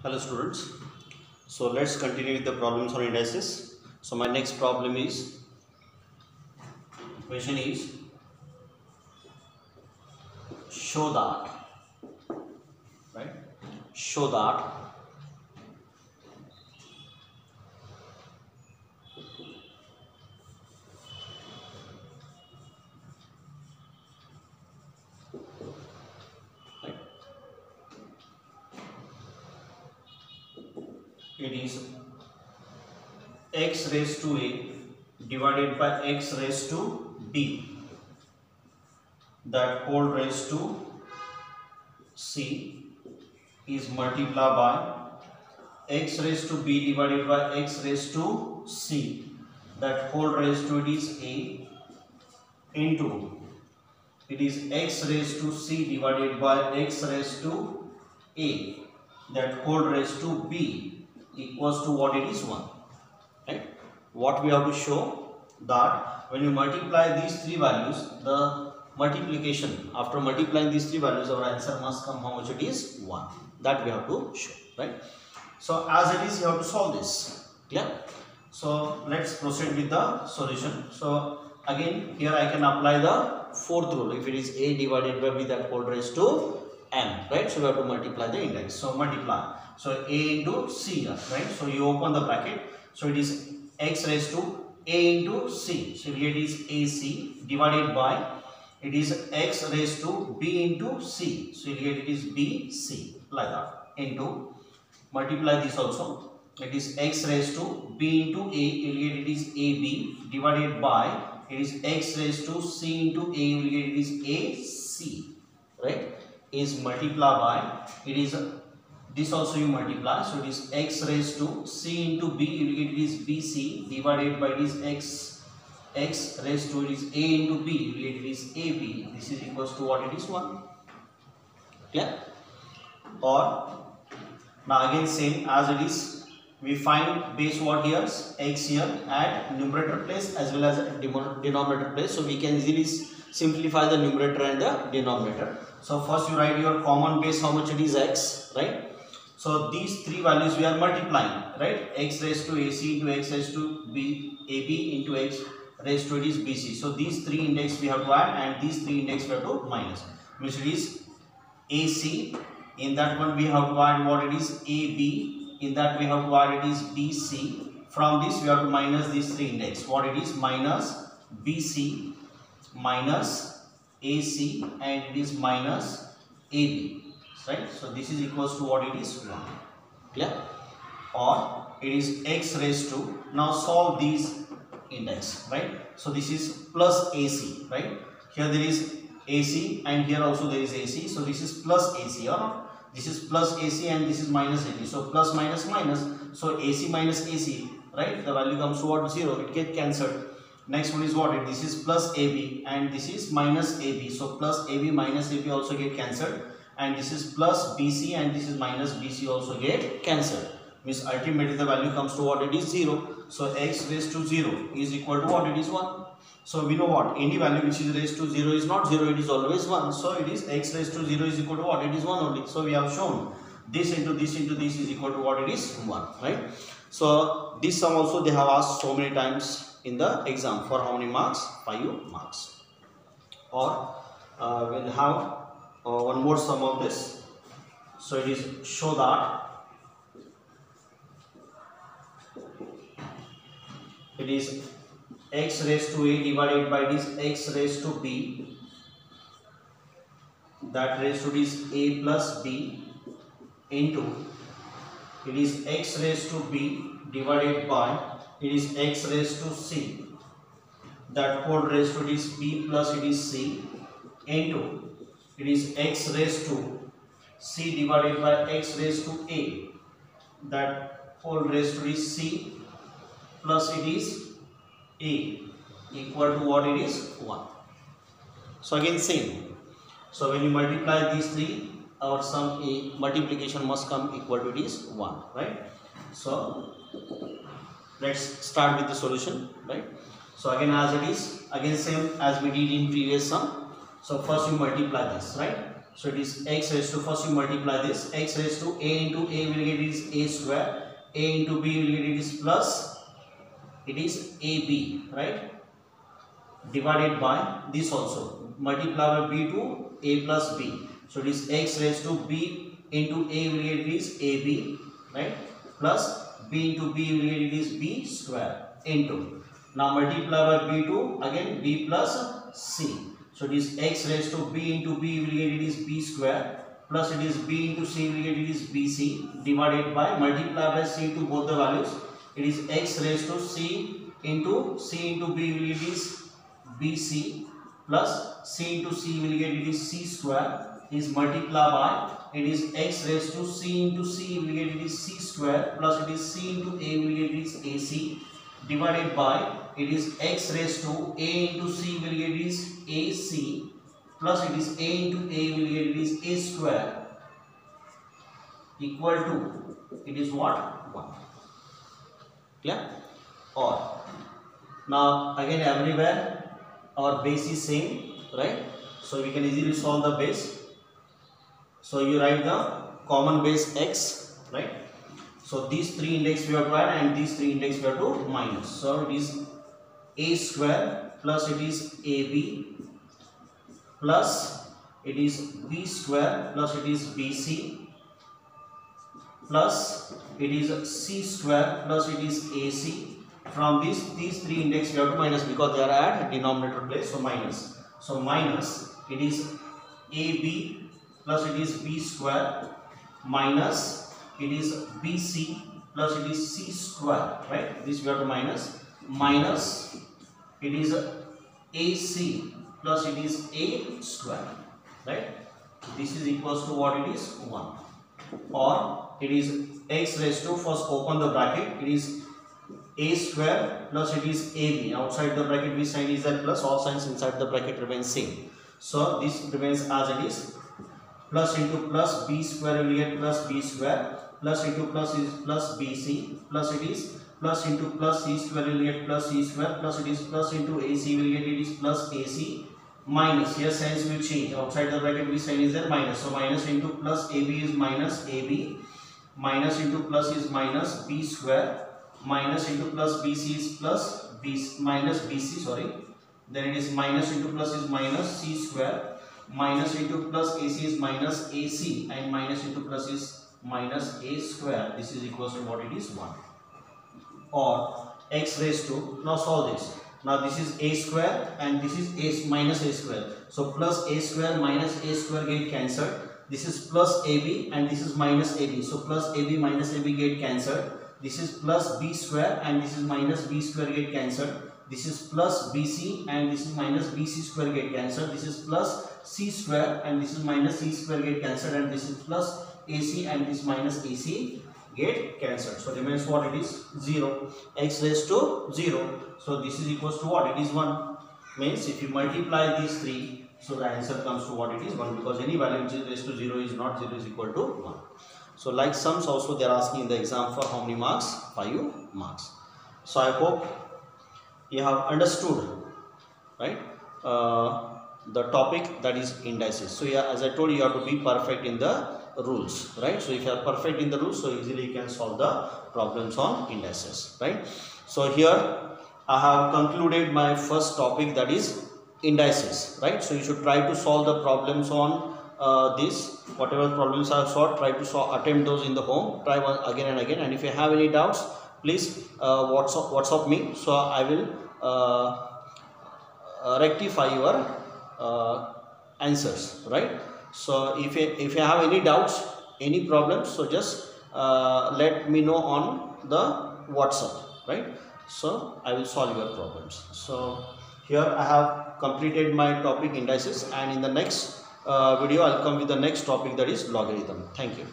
Hello students, so let's continue with the problems on indices. So my next problem is, question is, show that, right? Show that right, it is x raised to a divided by x raised to b that whole raised to c is multiplied by x raised to b divided by x raised to c that whole raised to it is a into it is x raised to c divided by x raised to a that whole raised to b equals to what it is 1, right? What we have to show that when you multiply these three values, the multiplication after multiplying these three values, our answer must come how much it is 1. That we have to show, right? So as it is, you have to solve this. Clear? So let's proceed with the solution. So again, here I can apply the fourth rule. If it is a divided by b that whole raised to m, right? So we have to multiply the index. So multiply. So a into c, right? So you open the bracket. So it is x raised to a into c. So here it is ac divided by it is x raised to b into c. So here it is bc, like that, into multiply this also. It is x raised to b into a. Here it is ab divided by it is x raised to c into a. Here it is ac, right? Is multiplied by it is this also you multiply. So it is x raised to c into b. It is bc divided by it is x raised to it is a into b. It is ab. This is equals to what it is 1. Clear? Or now again same as it is. We find base what here, x here at numerator place as well as denominator place. So we can easily simplify the numerator and the denominator. So first you write your common base, how much it is x, right? So these three values we are multiplying, right? X raised to ac into x raised to b, ab into x raised to it is bc. So these three index we have to add and these three index we have to minus. Which it is ac. In that one we have to add what it is ab. In that we have to add it is bc. From this we have to minus these three index. What it is minus bc minus ac and it is minus ab. Right? So this is equals to what it is 1. Clear? Or it is x raised to, now solve these index, right? So this is plus ac, right? Here there is ac and here also there is ac. So this is plus ac, or not? This is plus ac and this is minus ac. So plus minus minus. So ac minus ac, right? The value comes to what? 0. It gets cancelled. Next one is what? This is plus ab and this is minus ab. So plus ab minus ab also get cancelled. And this is plus bc and this is minus bc also get cancelled. Means ultimately the value comes to what it is 0. So x raised to 0 is equal to what it is 1. So we know what any value which is raised to 0 is not 0, it is always 1. So it is x raised to 0 is equal to what? It is 1 only. So we have shown this into this into this is equal to what it is 1, right? So this sum also they have asked so many times in the exam. For how many marks? 5 marks. Or we'll have one more sum of this. So it is show that it is x raised to a divided by this x raised to b that raised to this a plus b into it is x raised to b divided by it is x raised to c that whole raised to this b plus it is c into it is x raised to c divided by x raised to a that whole raised to is c plus it is a equal to what it is 1. So again same. So when you multiply these three, our sum a multiplication must come equal to it is 1, right? So let's start with the solution, right? So again as it is, again same as we did in previous sum. So first you multiply this, right? So it is x raised to, first you multiply this, x raised to a into a will get it is a square, a into b will get it is plus, it is ab, right, divided by this also, multiply by b to a plus b. So it is x raised to b into a will get it is ab, right, plus b into b will get it is b square into, now multiply by b to again b plus c. So it is x raised to b into b will get it is b square, plus it is b into c will get it is bc, divided by, multiply by c to both the values, it is x raised to c into b will get it is bc, plus c into c will get it is c square, is multiply by, it is x raised to c into c will get it is c square, plus it is c into a will get it is ac, divided by, it is x raised to a into c will get it is ac, plus it is a into a will get it is a square, equal to, it is what, 1. Clear? Or now again everywhere our base is same, right? So we can easily solve the base. So you write the common base x, right? So these 3 index we have to add and these 3 index we have to minus. So it is a square plus it is ab plus it is b square plus it is bc plus it is c square plus it is ac. From these 3 index we have to minus because they are at denominator place, so minus. So minus it is ab plus it is b square minus it is bc plus it is c square, right? This we have to minus, minus it is ac plus it is a square, right? This is equals to what it is, 1. Or it is x raised to, first open the bracket, it is a square plus it is ab, outside the bracket we sign is that plus, all signs inside the bracket remain same. So this remains as it is, plus into plus b square will get plus b square, plus into plus is plus bc, plus it is plus into plus c square will get plus c square, plus it is plus into ac will get it is plus ac, minus, here signs will change, outside the bracket we sign is there minus, so minus into plus ab is minus ab, minus into plus is minus b square, minus into plus bc is plus b minus bc, sorry, then it is minus into plus is minus c square, minus into plus ac is minus ac, and minus into plus is minus a square. This is equals to what it is, 1. Or x raised to, now solve this. Now this is a square and this is a minus a square. So plus a square minus a square get cancelled. This is plus ab and this is minus ab. So plus ab minus ab get cancelled. This is plus b square and this is minus b square get cancelled. This is plus bc and this is minus bc square get cancelled. This is plus c square and this is minus c square get cancelled, and this is plus ac and this minus ac get cancelled. So remains what it is, 0. X raised to 0. So this is equals to what it is, 1. Means if you multiply these 3, so the answer comes to what it is, 1, because any value which is raised to 0 is not 0, is equal to 1. So like sums also they are asking in the exam for how many marks? 5 marks. So I hope you have understood, right, the topic, that is indices. So yeah, as I told you, you have to be perfect in the rules, right? So if you are perfect in the rules, so easily you can solve the problems on indices, right? So here I have concluded my first topic, that is indices, right? So you should try to solve the problems on this, whatever problems I have solved, try to attempt those in the home, try one again and again, and if you have any doubts, please WhatsApp me, so I will rectify your answers, right? So if you have any doubts, any problems, so just let me know on the WhatsApp, right? So I will solve your problems. So here I have completed my topic indices, and in the next video I'll come with the next topic, that is logarithm. Thank you.